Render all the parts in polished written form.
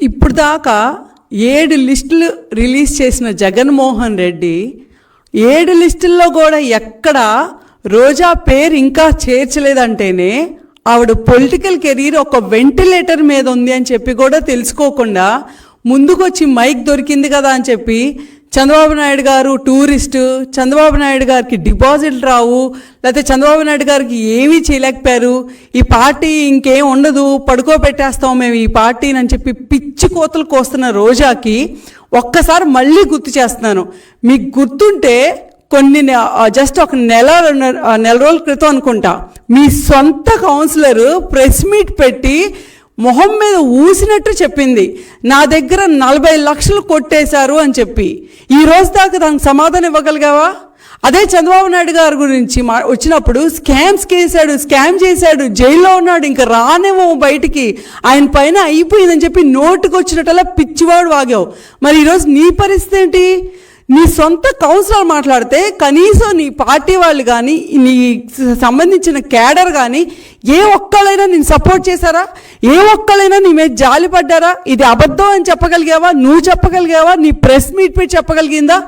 ఇప్పుడు దాకా 7 లిస్టులు రిలీజ్ చేసిన జగన్మోహన్ రెడ్డి 7 లిస్టుల్లో కూడా ఎక్కడ రోజా పేరు ఇంకా చేర్చలేదంటేనే ఆవిడ పొలిటికల్ కెరీర్ ఒక వెంటిలేటర్ మీద ఉంది అని చెప్పి కూడా తెలుసుకోకుండా ముందుకొచ్చి మైక్ దొరికింది కదా అని చెప్పి చంద్రబాబు నాయుడు గారు టూరిస్టు, చంద్రబాబు నాయుడు గారికి డిపాజిట్లు రావు, లేకపోతే చంద్రబాబు నాయుడు గారికి ఏమీ చేయలేకపోయారు, ఈ పార్టీ ఇంకేం ఉండదు, పడుకోబెట్టేస్తాం మేము ఈ పార్టీని అని చెప్పి పిచ్చి కోతలు కోస్తున్న రోజాకి ఒక్కసారి మళ్ళీ గుర్తు చేస్తున్నాను. మీకు గుర్తుంటే జస్ట్ ఒక నెల రోజుల క్రితం అనుకుంటా మీ సొంత కౌన్సిలర్ ప్రెస్ మీట్ పెట్టి మొహం మీద ఊసినట్టు చెప్పింది, నా దగ్గర 40 లక్షలు కొట్టేశారు అని చెప్పి. ఈ రోజు దాకా దానికి సమాధానం ఇవ్వగలిగావా? అదే చంద్రబాబు నాయుడు గారి గురించి వచ్చినప్పుడు స్కామ్ చేశాడు, జైల్లో ఉన్నాడు, ఇంకా రానేమో బయటికి, ఆయన పైన అయిపోయిందని చెప్పి నోటుకు వచ్చినట్టలా పిచ్చివాడు వాగావు. మరి ఈరోజు నీ పరిస్థితి ఏంటి? నీ సొంత కౌన్సిలర్ మాట్లాడితే కనీసం నీ పార్టీ వాళ్ళు కానీ నీ సంబంధించిన క్యాడర్ కానీ ఏ ఒక్కళ్ళైనా నేను సపోర్ట్ చేశారా? ఏ ఒక్కళ్ళైనా నీ మీద జాలి పడ్డారా? ఇది అబద్ధం అని చెప్పగలిగావా? నువ్వు చెప్పగలిగావా? నీ ప్రెస్ మీట్ పెట్టి చెప్పగలిగిందా?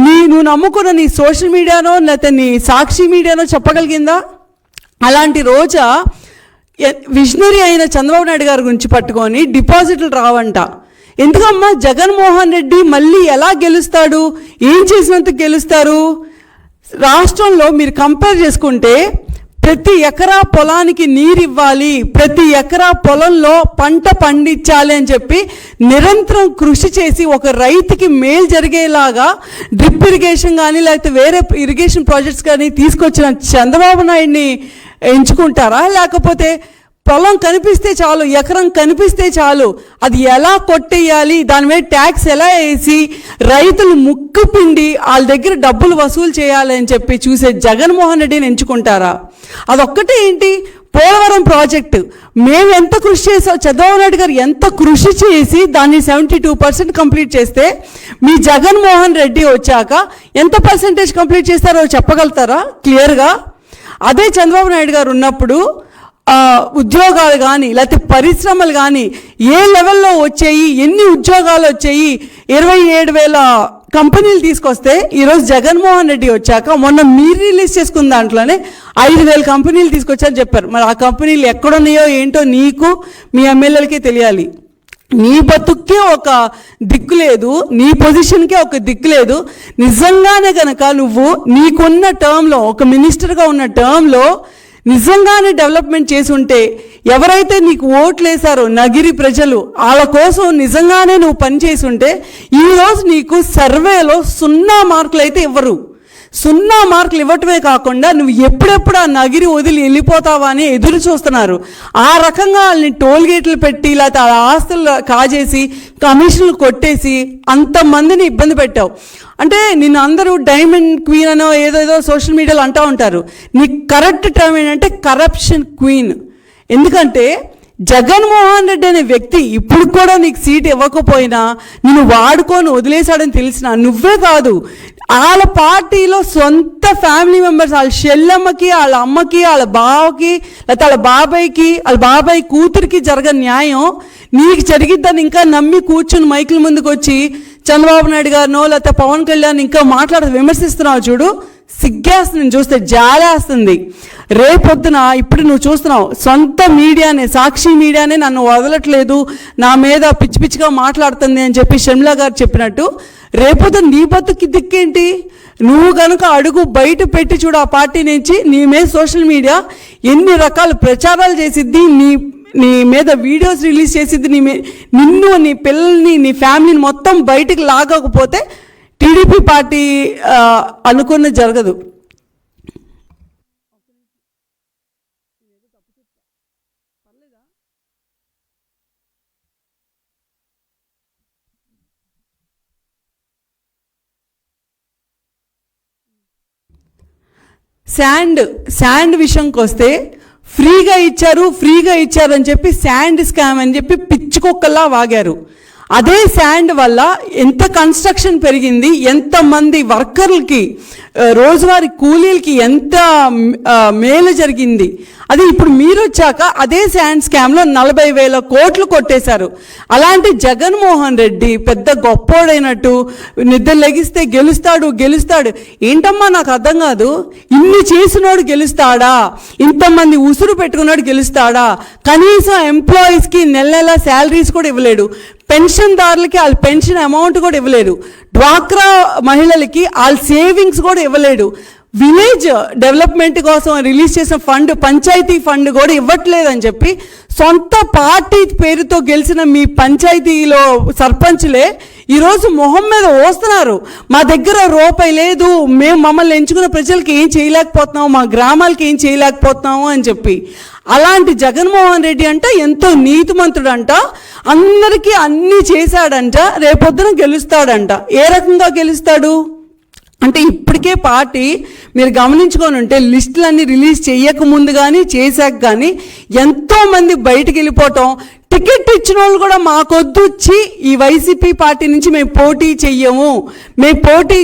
నువ్వు నమ్ముకున్న నీ సోషల్ మీడియానో లేకపోతే నీ సాక్షి మీడియానో చెప్పగలిగిందా? అలాంటి రోజా విజనరీ అయిన చంద్రబాబు నాయుడు గారి గురించి పట్టుకొని డిపాజిట్లు రావంట. ఎందుకమ్మా జగన్మోహన్ రెడ్డి మళ్ళీ ఎలా గెలుస్తాడు? ఏం చేసినందుకు గెలుస్తారు? రాష్ట్రంలో మీరు కంపేర్ చేసుకుంటే ప్రతి ఎకరా పొలానికి నీరు ఇవ్వాలి, ప్రతి ఎకరా పొలంలో పంట పండించాలి అని చెప్పి నిరంతరం కృషి చేసి ఒక రైతుకి మేలు జరిగేలాగా డ్రిప్ ఇరిగేషన్ కానీ లేకపోతే వేరే ఇరిగేషన్ ప్రాజెక్ట్స్ కానీ తీసుకొచ్చిన చంద్రబాబు నాయుడిని ఎంచుకుంటారా? లేకపోతే పొలం కనిపిస్తే చాలు, ఎకరం కనిపిస్తే చాలు, అది ఎలా కొట్టేయాలి, దాని మీద ట్యాక్స్ ఎలా వేసి రైతులు ముక్కు పిండి వాళ్ళ దగ్గర డబ్బులు వసూలు చేయాలి అని చెప్పి చూసే జగన్మోహన్ రెడ్డిని ఎంచుకుంటారా? అదొక్కటే ఏంటి? పోలవరం ప్రాజెక్టు మేము ఎంత కృషి చేసాం, చంద్రబాబు నాయుడు గారు ఎంత కృషి చేసి దాన్ని 72% కంప్లీట్ చేస్తే మీ జగన్మోహన్ రెడ్డి వచ్చాక ఎంత పర్సెంటేజ్ కంప్లీట్ చేస్తారో చెప్పగలుగుతారా క్లియర్గా? అదే చంద్రబాబు నాయుడు గారు ఉన్నప్పుడు ఉద్యోగాలు కానీ లేకపోతే పరిశ్రమలు కానీ ఏ లెవెల్లో వచ్చాయి, ఎన్ని ఉద్యోగాలు వచ్చాయి, 27,000 కంపెనీలు తీసుకొస్తే ఈరోజు జగన్మోహన్ రెడ్డి వచ్చాక మొన్న మీరు రిలీజ్ చేసుకున్న దాంట్లోనే 5,000 కంపెనీలు తీసుకొచ్చారని చెప్పారు. మరి ఆ కంపెనీలు ఎక్కడున్నాయో ఏంటో నీకు మీ ఎమ్మెల్యేలకే తెలియాలి. నీ బతుక్కే ఒక దిక్కు లేదు, నీ పొజిషన్కే ఒక దిక్కు లేదు. నిజంగానే కనుక నువ్వు నీకున్న టర్మ్లో ఒక మినిస్టర్గా ఉన్న టర్మ్లో నిజంగానే డెవలప్మెంట్ చేసి ఉంటే ఎవరైతే నీకు ఓట్లు వేశారో నగిరి ప్రజలు వాళ్ళ కోసం నిజంగానే నువ్వు పనిచేసి ఉంటే ఈరోజు నీకు సర్వేలో 0 మార్కులు అయితే ఇవ్వరు. 0 మార్కులు ఇవ్వటమే కాకుండా నువ్వు ఎప్పుడెప్పుడు ఆ నగిరి వదిలి వెళ్ళిపోతావా అని ఎదురు చూస్తున్నారు. ఆ రకంగా వాళ్ళని టోల్గేట్లు పెట్టి లేకపోతే ఆ ఆస్తులు కాజేసి కమిషన్లు కొట్టేసి అంతమందిని ఇబ్బంది పెట్టావు. అంటే నిన్ను అందరూ డైమండ్ క్వీన్ అనో ఏదేదో సోషల్ మీడియాలో అంటూ ఉంటారు. నీ కరెక్ట్ టర్మ్ ఏంటంటే కరప్షన్ క్వీన్. ఎందుకంటే జగన్మోహన్ రెడ్డి అనే వ్యక్తి ఇప్పుడు కూడా నీకు సీట్ ఇవ్వకపోయినా నిన్ను వాడుకొని వదిలేశాడని తెలిసిన నువ్వే కాదు, వాళ్ళ పార్టీలో సొంత ఫ్యామిలీ మెంబర్స్, వాళ్ళ చెల్లెమ్మకి, వాళ్ళ అమ్మకి, వాళ్ళ బావకి, లేకపోతే వాళ్ళ బాబాయ్కి, వాళ్ళ బాబాయ్ కూతురికి జరగని న్యాయం నీకు జరిగిద్దని ఇంకా నమ్మి కూర్చుని మైకుల ముందుకు వచ్చి చంద్రబాబు నాయుడు గారినో లేకపోతే పవన్ కళ్యాణ్ ఇంకా విమర్శిస్తున్నావు చూడు, సిగ్గేస్తుంది, చూస్తే జాలేస్తుంది. రేపొద్దున ఇప్పుడు నువ్వు చూస్తున్నావు సొంత మీడియానే, సాక్షి మీడియానే నన్ను వదలట్లేదు, నా మీద పిచ్చి పిచ్చిగా మాట్లాడుతుంది అని చెప్పి షర్మిల గారు చెప్పినట్టు రేపొద్దున నీ బతుకి దిక్కేంటి? నువ్వు కనుక అడుగు బయట పెట్టి చూడు ఆ పార్టీ నుంచి, నీ మీద సోషల్ మీడియా ఎన్ని రకాల ప్రచారాలు చేసిద్ది, నీ మీద వీడియోస్ రిలీజ్ చేసిద్ది, నిన్ను, నీ పిల్లల్ని, నీ ఫ్యామిలీని మొత్తం బయటికి లాగకపోతే టీడీపీ పార్టీ అనుకున్నది జరగదు. శాండ్ విషయంకి వస్తే ఫ్రీగా ఇచ్చారు అని చెప్పి శాండ్ స్కామ్ అని చెప్పి పిచ్చుకొక్కల్లా వాగారు. అదే శాండ్ వల్ల ఎంత కన్స్ట్రక్షన్ పెరిగింది, ఎంతమంది వర్కర్లకి రోజువారీ కూలీలకి ఎంత మేలు జరిగింది. అది ఇప్పుడు మీరు వచ్చాక అదే శాండ్ స్కామ్లో 40,000 కోట్లు కొట్టేశారు. అలాంటి జగన్మోహన్ రెడ్డి పెద్ద గొప్పోడైనట్టు నిద్ర లెగిస్తే గెలుస్తాడు ఏంటమ్మా నాకు అర్థం కాదు. ఇన్ని చేసినోడు గెలుస్తాడా? ఇంతమంది ఉసురు పెట్టుకున్నాడు గెలుస్తాడా? కనీసం ఎంప్లాయీస్కి నెల శాలరీస్ కూడా ఇవ్వలేడు, పెన్షన్దారులకి వాళ్ళ పెన్షన్ అమౌంట్ కూడా ఇవ్వలేడు, డ్వాక్రా మహిళలకి వాళ్ళ సేవింగ్స్ కూడా ఇవ్వలేడు, విలేజ్ డెవలప్మెంట్ కోసం రిలీజ్ చేసిన ఫండ్ పంచాయతీ ఫండ్ కూడా ఇవ్వట్లేదని చెప్పి సొంత పార్టీ పేరుతో గెలిచిన మీ పంచాయతీలో సర్పంచ్లే ఈరోజు మొహం మీద వస్తున్నారు. మా దగ్గర రూపాయి లేదు, మేము మమ్మల్ని ఎంచుకున్న ప్రజలకి ఏం చేయలేకపోతున్నాము, మా గ్రామాలకి ఏం చేయలేకపోతున్నాము అని చెప్పి. అలాంటి జగన్మోహన్ రెడ్డి అంట ఎంతో నీతిమంతుడంట, అందరికీ అన్నీ చేశాడంట, రేపొద్దున గెలుస్తాడంట. ఏ రకంగా గెలుస్తాడు అంటే ఇప్పటికే పార్టీ మీరు గమనించుకొని ఉంటే లిస్టులన్నీ రిలీజ్ చేయకముందు కానీ చేశాక కానీ ఎంతోమంది బయటికి వెళ్ళిపోవటం, టికెట్ ఇచ్చిన వాళ్ళు కూడా మాకొద్దు వచ్చి ఈ వైసీపీ పార్టీ నుంచి మేము పోటీ చెయ్యము, మేము పోటీ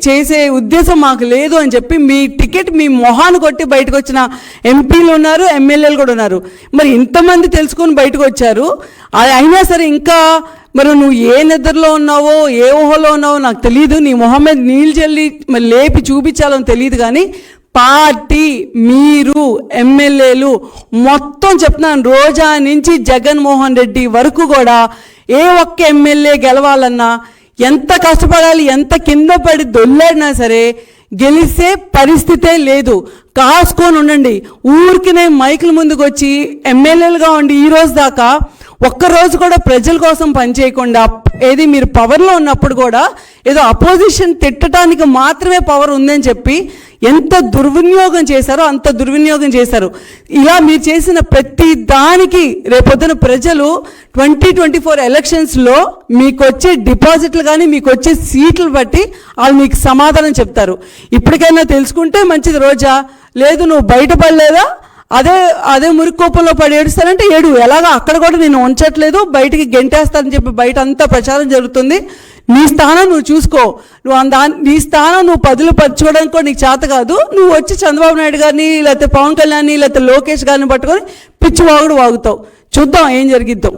చేసే ఉద్దేశం మాకు లేదు అని చెప్పి మీ టికెట్ మీ మొహాన్ని కొట్టి బయటకు వచ్చిన ఎంపీలు ఉన్నారు, ఎమ్మెల్యేలు కూడా ఉన్నారు. మరి ఇంతమంది తెలుసుకొని బయటకు వచ్చారు, అయినా సరే ఇంకా మరి నువ్వు ఏ నిద్రలో ఉన్నావో ఏ ఊహలో ఉన్నావో నాకు తెలియదు, నీ మొహం మీద నీళ్ళు చల్లి మరి లేపి చూపించాలని తెలియదు. కానీ పార్టీ మీరు ఎమ్మెల్యేలు మొత్తం చెప్తున్నాను, రోజా నుంచి జగన్మోహన్ రెడ్డి వరకు కూడా ఏ ఒక్క ఎమ్మెల్యే గెలవాలన్నా ఎంత కష్టపడాలి, ఎంత కింద పడి దొల్లాడినా సరే గెలిసే పరిస్థితే లేదు. కాసుకొని ఉండండి. ఊరికినే మైకుల ముందుకు వచ్చి ఎమ్మెల్యేలుగా ఉండి ఈ రోజు దాకా ఒక్కరోజు కూడా ప్రజల కోసం పనిచేయకుండా, ఏది మీరు పవర్లో ఉన్నప్పుడు కూడా ఏదో అపోజిషన్ తిట్టడానికి మాత్రమే పవర్ ఉందని చెప్పి ఎంత దుర్వినియోగం చేశారో అంత దుర్వినియోగం చేశారు. ఇలా మీరు చేసిన ప్రతి దానికి రేపొద్దున ప్రజలు 2024 ఎలక్షన్స్లో మీకు వచ్చే డిపాజిట్లు కానీ మీకు వచ్చే సీట్లు బట్టి వాళ్ళు మీకు సమాధానం చెప్తారు. ఇప్పటికైనా తెలుసుకుంటే మంచిది. రోజా లేదు నువ్వు బయటపడలేదా, అదే మురికోపంలో పడి ఏడుస్తానంటే ఏడు, ఎలాగా అక్కడ కూడా నేను ఉంచట్లేదు, బయటికి గెంటేస్తానని చెప్పి బయట అంతా ప్రచారం జరుగుతుంది. నీ స్థానం నువ్వు చూసుకో, నీ స్థానం నువ్వు పదిలపరచుకోవడానికి కూడా నీకు చేత కాదు. నువ్వు వచ్చి చంద్రబాబు నాయుడు గారిని లేకపోతే పవన్ కళ్యాణ్ని లేకపోతే లోకేష్ గారిని పట్టుకొని పిచ్చి వాగుతావు. చూద్దాం ఏం జరిగిద్దాం.